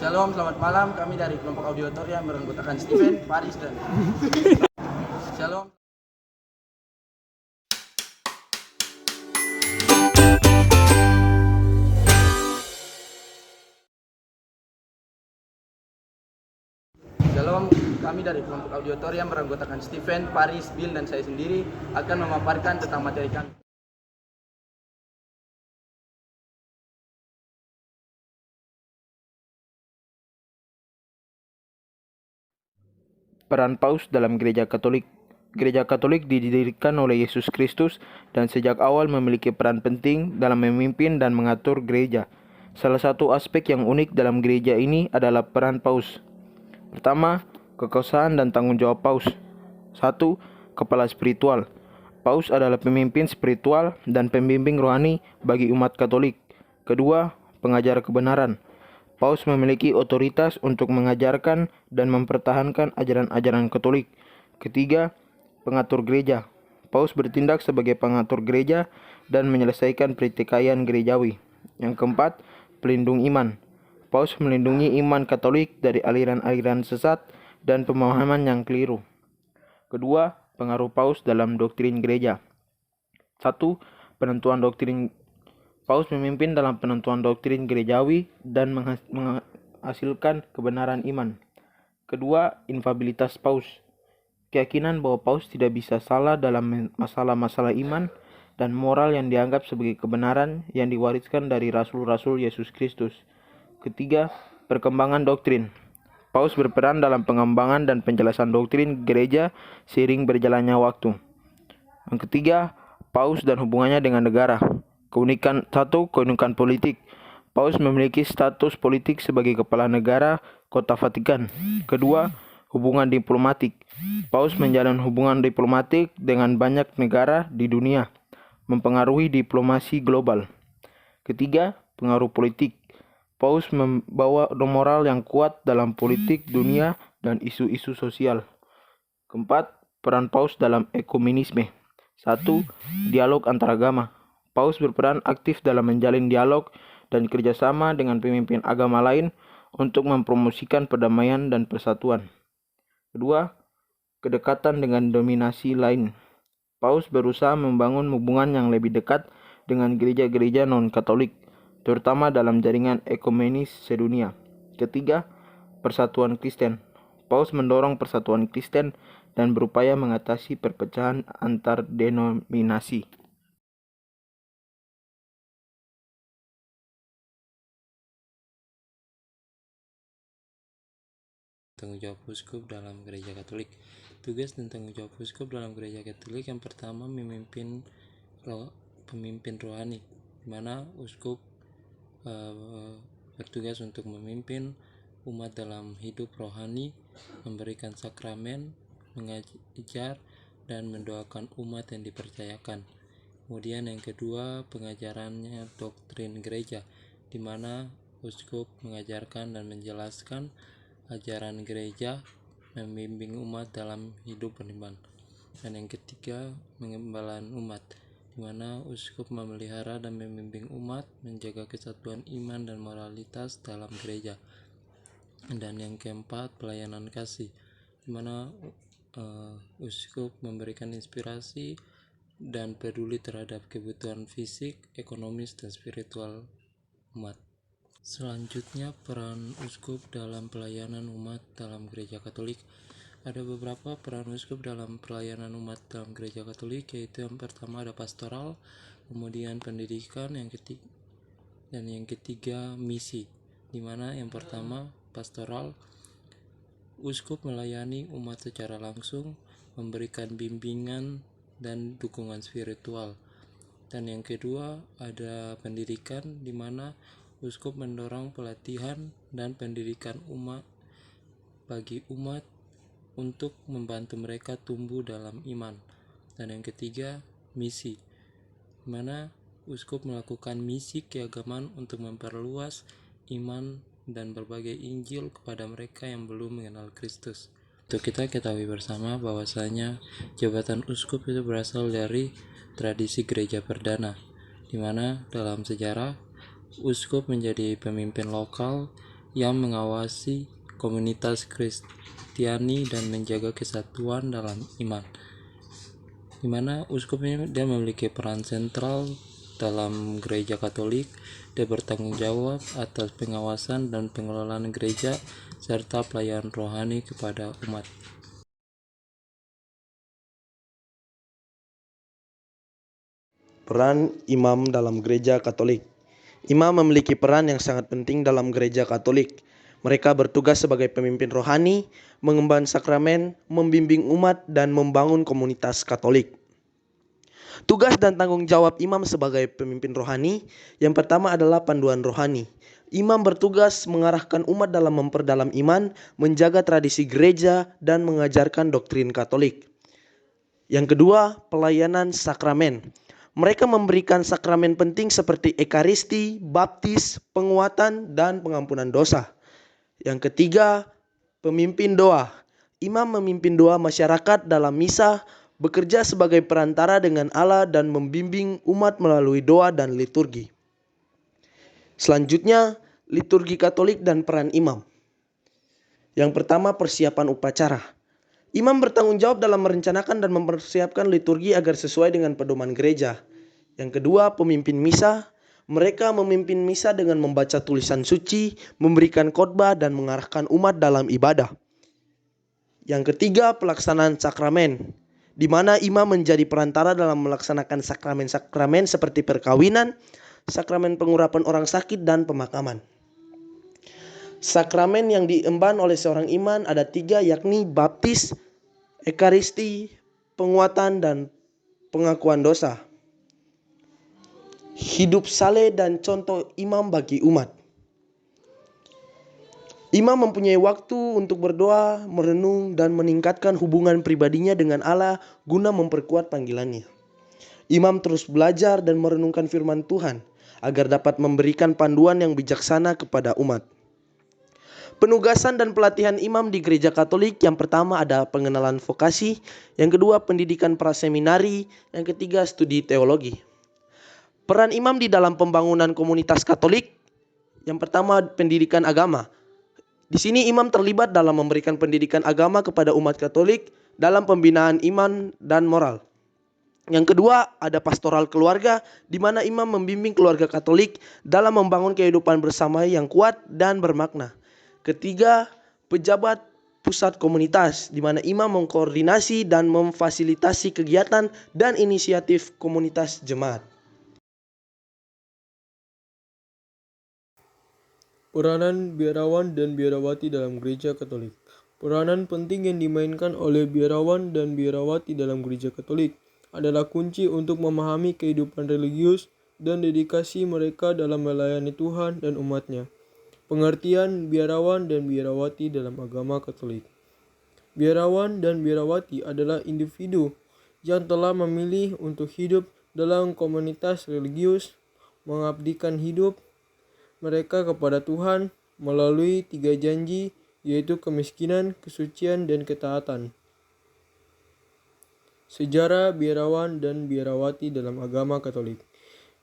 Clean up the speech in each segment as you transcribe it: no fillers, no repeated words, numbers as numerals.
Shalom, selamat malam. Kami dari kelompok Audiotoria beranggotakan Steven, Faris, dan Shalom. Shalom, kami dari kelompok Audiotoria beranggotakan Steven, Faris, Bill, dan saya sendiri akan memaparkan tentang materi kami. Peran Paus dalam Gereja Katolik. Gereja Katolik didirikan oleh Yesus Kristus dan sejak awal memiliki peran penting dalam memimpin dan mengatur gereja. Salah satu aspek yang unik dalam gereja ini adalah peran Paus. Pertama, kekuasaan dan tanggung jawab Paus. 1. Kepala spiritual. Paus adalah pemimpin spiritual dan pembimbing rohani bagi umat Katolik. Kedua, pengajar kebenaran. Paus memiliki otoritas untuk mengajarkan dan mempertahankan ajaran-ajaran Katolik. Ketiga, pengatur gereja. Paus bertindak sebagai pengatur gereja dan menyelesaikan pertikaian gerejawi. Yang keempat, pelindung iman. Paus melindungi iman Katolik dari aliran-aliran sesat dan pemahaman yang keliru. Kedua, pengaruh Paus dalam doktrin gereja. 1. Penentuan doktrin. Paus memimpin dalam penentuan doktrin gerejawi dan menghasilkan kebenaran iman. Kedua, infabilitas Paus. Keyakinan bahwa Paus tidak bisa salah dalam masalah-masalah iman dan moral yang dianggap sebagai kebenaran yang diwariskan dari rasul-rasul Yesus Kristus. Ketiga, perkembangan doktrin. Paus berperan dalam pengembangan dan penjelasan doktrin gereja seiring berjalannya waktu. Yang ketiga, Paus dan hubungannya dengan negara. Keunikan politik. Paus memiliki status politik sebagai kepala negara Kota Vatikan. Kedua, hubungan diplomatik. Paus menjalin hubungan diplomatik dengan banyak negara di dunia, mempengaruhi diplomasi global. Ketiga, pengaruh politik. Paus membawa moral yang kuat dalam politik dunia dan isu-isu sosial. Keempat, peran Paus dalam ekumenisme. 1. Dialog antaragama. Paus berperan aktif dalam menjalin dialog dan kerjasama dengan pemimpin agama lain untuk mempromosikan perdamaian dan persatuan. Kedua, kedekatan dengan dominasi lain. Paus berusaha membangun hubungan yang lebih dekat dengan gereja-gereja non-Katolik, terutama dalam jaringan ekumenis sedunia. Ketiga, persatuan Kristen. Paus mendorong persatuan Kristen dan berupaya mengatasi perpecahan antar denominasi. Tanggung jawab uskup dalam gereja Katolik. Tugas dan tanggung jawab uskup dalam gereja Katolik yang pertama pemimpin rohani, di mana uskup bertugas untuk memimpin umat dalam hidup rohani, memberikan sakramen, mengajar dan mendoakan umat yang dipercayakan. Kemudian yang kedua, pengajarannya doktrin gereja, di mana uskup mengajarkan dan menjelaskan ajaran gereja, membimbing umat dalam hidup beriman. Dan yang ketiga, pengembalaan umat, di mana uskup memelihara dan membimbing umat menjaga kesatuan iman dan moralitas dalam gereja. Dan yang keempat, pelayanan kasih, di mana uskup memberikan inspirasi dan peduli terhadap kebutuhan fisik, ekonomis, dan spiritual umat. Selanjutnya, peran uskup dalam pelayanan umat dalam gereja Katolik. Ada beberapa peran uskup dalam pelayanan umat dalam gereja Katolik, yaitu yang pertama ada pastoral, kemudian pendidikan, yang ketiga misi, di mana yang pertama pastoral, uskup melayani umat secara langsung, memberikan bimbingan dan dukungan spiritual. Dan yang kedua ada pendidikan, di mana uskup mendorong pelatihan dan pendidikan umat bagi umat untuk membantu mereka tumbuh dalam iman. Dan yang ketiga, misi, di mana uskup melakukan misi keagamaan untuk memperluas iman dan berbagai Injil kepada mereka yang belum mengenal Kristus. Untuk kita ketahui bersama bahwasanya jabatan uskup itu berasal dari tradisi gereja perdana, di mana dalam sejarah uskup menjadi pemimpin lokal yang mengawasi komunitas Kristiani dan menjaga kesatuan dalam iman. Di mana uskup ini dia memiliki peran sentral dalam gereja Katolik. Dia bertanggung jawab atas pengawasan dan pengelolaan gereja serta pelayanan rohani kepada umat. Peran imam dalam gereja Katolik. Imam memiliki peran yang sangat penting dalam gereja Katolik. Mereka bertugas sebagai pemimpin rohani, mengemban sakramen, membimbing umat, dan membangun komunitas Katolik. Tugas dan tanggung jawab imam sebagai pemimpin rohani, yang pertama adalah panduan rohani. Imam bertugas mengarahkan umat dalam memperdalam iman, menjaga tradisi gereja, dan mengajarkan doktrin Katolik. Yang kedua, pelayanan sakramen. Mereka memberikan sakramen penting seperti ekaristi, baptis, penguatan, dan pengampunan dosa. Yang ketiga, pemimpin doa. Imam memimpin doa masyarakat dalam misa, bekerja sebagai perantara dengan Allah dan membimbing umat melalui doa dan liturgi. Selanjutnya, liturgi Katolik dan peran imam. Yang pertama, persiapan upacara. Imam bertanggung jawab dalam merencanakan dan mempersiapkan liturgi agar sesuai dengan pedoman gereja. Yang kedua, pemimpin misa. Mereka memimpin misa dengan membaca tulisan suci, memberikan khotbah, dan mengarahkan umat dalam ibadah. Yang ketiga, pelaksanaan sakramen, di mana imam menjadi perantara dalam melaksanakan sakramen-sakramen seperti perkawinan, sakramen pengurapan orang sakit, dan pemakaman. Sakramen yang diemban oleh seorang imam ada 3, yakni baptis, ekaristi, penguatan, dan pengakuan dosa. Hidup saleh dan contoh imam bagi umat. Imam mempunyai waktu untuk berdoa, merenung, dan meningkatkan hubungan pribadinya dengan Allah guna memperkuat panggilannya. Imam terus belajar dan merenungkan firman Tuhan agar dapat memberikan panduan yang bijaksana kepada umat. Penugasan dan pelatihan imam di gereja Katolik, yang pertama ada pengenalan vokasi, yang kedua pendidikan praseminari, yang ketiga studi teologi. Peran imam di dalam pembangunan komunitas Katolik, yang pertama pendidikan agama. Di sini imam terlibat dalam memberikan pendidikan agama kepada umat Katolik dalam pembinaan iman dan moral. Yang kedua ada pastoral keluarga, di mana imam membimbing keluarga Katolik dalam membangun kehidupan bersama yang kuat dan bermakna. Ketiga, pejabat pusat komunitas, di mana imam mengkoordinasi dan memfasilitasi kegiatan dan inisiatif komunitas jemaat. Peranan biarawan dan biarawati dalam gereja Katolik. Peranan penting yang dimainkan oleh biarawan dan biarawati dalam gereja Katolik adalah kunci untuk memahami kehidupan religius dan dedikasi mereka dalam melayani Tuhan dan umatnya. Pengertian biarawan dan biarawati dalam agama Katolik. Biarawan dan biarawati adalah individu yang telah memilih untuk hidup dalam komunitas religius, mengabdikan hidup mereka kepada Tuhan melalui 3 janji, yaitu kemiskinan, kesucian, dan ketaatan. Sejarah biarawan dan biarawati dalam agama Katolik.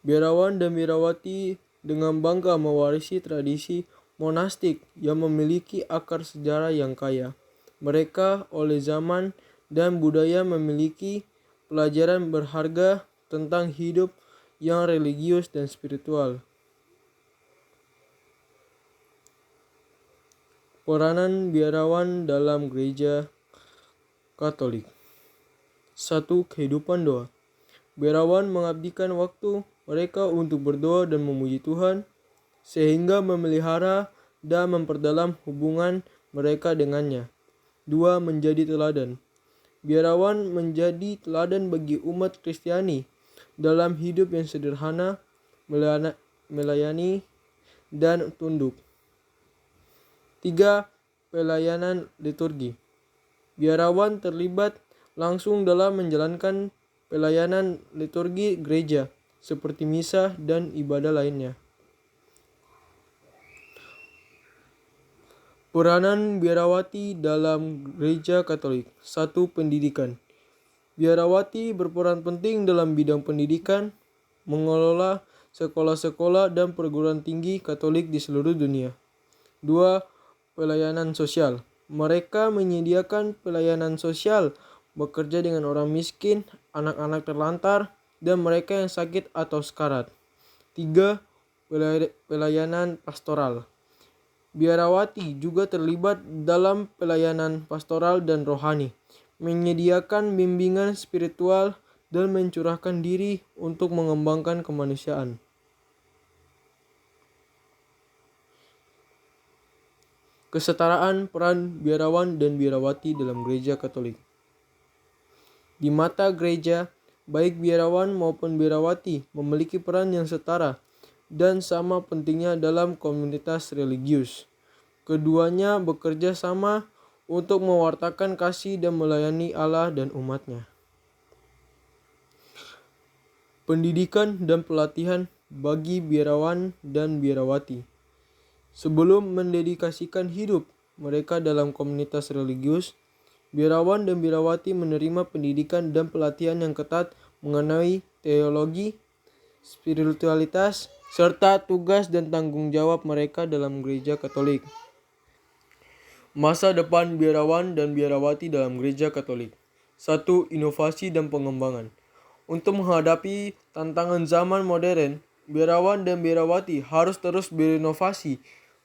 Biarawan dan biarawati dengan bangga mewarisi tradisi monastik yang memiliki akar sejarah yang kaya. Mereka oleh zaman dan budaya memiliki pelajaran berharga tentang hidup yang religius dan spiritual. Peranan biarawan dalam gereja Katolik. 1. Kehidupan doa. Biarawan mengabdikan waktu mereka untuk berdoa dan memuji Tuhan, sehingga memelihara dan memperdalam hubungan mereka dengannya. 2. Menjadi teladan. Biarawan menjadi teladan bagi umat Kristiani dalam hidup yang sederhana, melayani, dan tunduk. 3. Pelayanan liturgi. Biarawan terlibat langsung dalam menjalankan pelayanan liturgi gereja, seperti misa dan ibadah lainnya. Peranan biarawati dalam gereja Katolik. 1. Pendidikan. Biarawati berperan penting dalam bidang pendidikan, mengelola sekolah-sekolah dan perguruan tinggi Katolik di seluruh dunia. 2. Pelayanan sosial. Mereka menyediakan pelayanan sosial, bekerja dengan orang miskin, anak-anak terlantar, dan mereka yang sakit atau sekarat. 3. Pelayanan pastoral. Biarawati juga terlibat dalam pelayanan pastoral dan rohani, menyediakan bimbingan spiritual dan mencurahkan diri untuk mengembangkan kemanusiaan. Kesetaraan peran biarawan dan biarawati dalam Gereja Katolik. Di mata gereja, baik biarawan maupun biarawati memiliki peran yang setara dan sama pentingnya dalam komunitas religius. Keduanya bekerja sama untuk mewartakan kasih dan melayani Allah dan umatnya. Pendidikan dan pelatihan bagi biarawan dan biarawati. Sebelum mendedikasikan hidup mereka dalam komunitas religius, biarawan dan biarawati menerima pendidikan dan pelatihan yang ketat mengenai teologi, spiritualitas, serta tugas dan tanggung jawab mereka dalam Gereja Katolik. Masa depan biarawan dan biarawati dalam Gereja Katolik. 1. Inovasi dan pengembangan. Untuk menghadapi tantangan zaman modern, biarawan dan biarawati harus terus berinovasi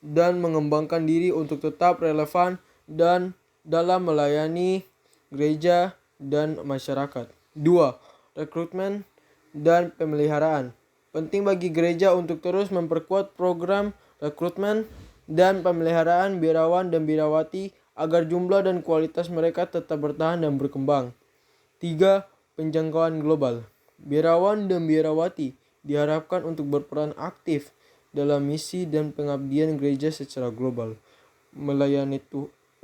dan mengembangkan diri untuk tetap relevan dan dalam melayani gereja dan masyarakat. 2. Rekrutmen dan pemeliharaan. Penting bagi gereja untuk terus memperkuat program rekrutmen dan pemeliharaan biarawan dan biarawati agar jumlah dan kualitas mereka tetap bertahan dan berkembang. 3. Penjangkauan global. Biarawan dan biarawati diharapkan untuk berperan aktif dalam misi dan pengabdian gereja secara global, melayani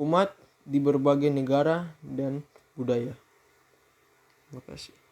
umat di berbagai negara dan budaya. Terima kasih.